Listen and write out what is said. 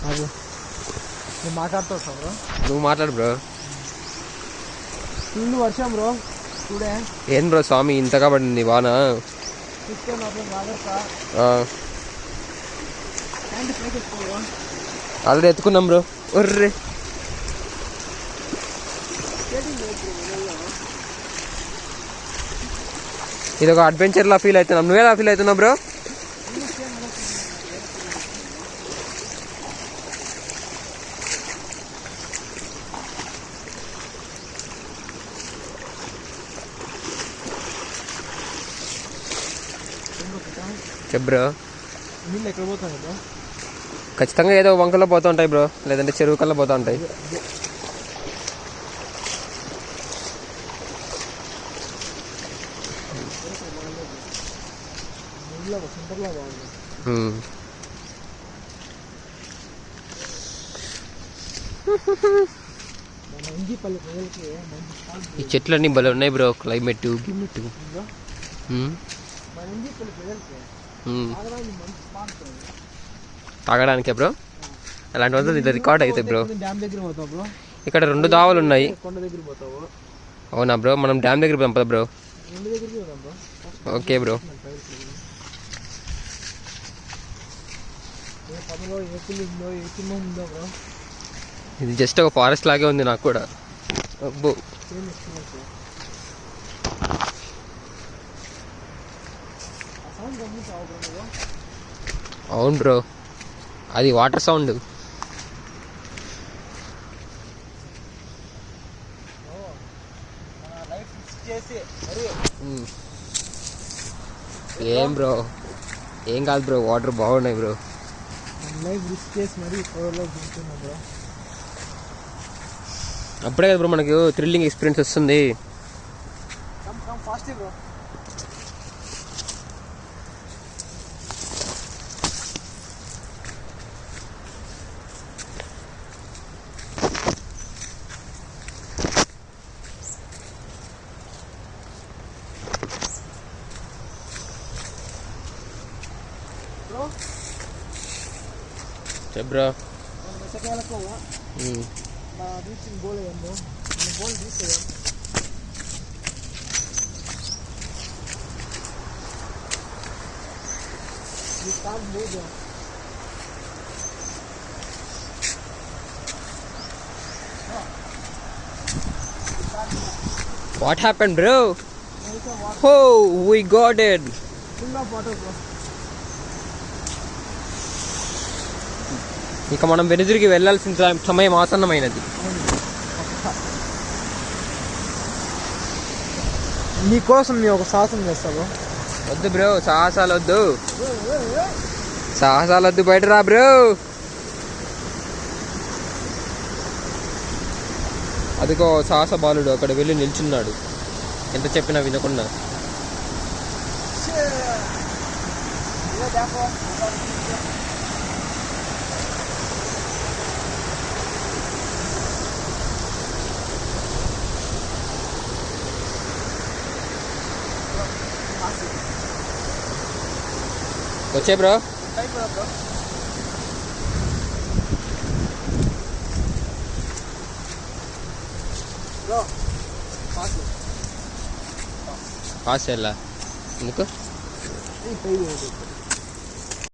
అది నువ్వు మాట్లాడుతావు బ్రో. నువ్వు మాట్లాడు బ్రో. ఫుల్ వర్షం బ్రో చూడే. ఏం బ్రో స్వామి ఇంతగా పడింది వాన? ఆల్రెడీ ఎత్తుకున్నాం బ్రో. ఒర్రే ఇది ఒక అడ్వెంచర్లా ఫీల్ అవుతున్నాం. నువ్వేలా ఫీల్ అవుతున్నావు బ్రో? బ్రో నీళ్ళు ఎక్కడ పోతాయి బ్రో? ఖచ్చితంగా ఏదో వంకలో పోతూ ఉంటాయి బ్రో, లేదంటే చెరువు కల్లా పోతూ ఉంటాయి. ఈ చెట్లన్నీ భలే ఉన్నాయి బ్రో. Climate తాగడానికే bro. అలాంటి వద్ద ఇది రికార్డ్ అయితే బ్రో. ఇక్కడ 2 దావలు ఉన్నాయి. అవునా బ్రో? మనం డ్యామ్ దగ్గర పోదాం పద బ్రో. Okay bro. ఇది జస్ట్ ఒక ఫారెస్ట్ లాగే ఉంది నాకు కూడా. అబ్బో అవును బ్రో, అది వాటర్ సౌండ్. ఏం బ్రో ఏం కాదు బ్రో, వాటర్ బాగున్నాయి బ్రో. అప్పుడే కదా బ్రో మనకు థ్రిల్లింగ్ ఎక్స్పీరియన్స్ వస్తుంది. Bro What happened, bro? Oh, we got it. Full of water, bro. ఇక మనం వెనుదిరిగి వెళ్ళాల్సిన సమయం ఆసన్నమైనది. నీకోసం నేను ఒక సాహసం చేస్తాను. వద్దు బ్రో, సాహసాలు వద్దు, సాహసాలు వద్దు, బయట రా బ్రో. అదిగో సాహస బాలుడు అక్కడ వెళ్ళి నిల్చున్నాడు, ఎంత చెప్పినా వినకుండా. వచ్చే బ్రో. పాస్ ఎలా ఎందుకు?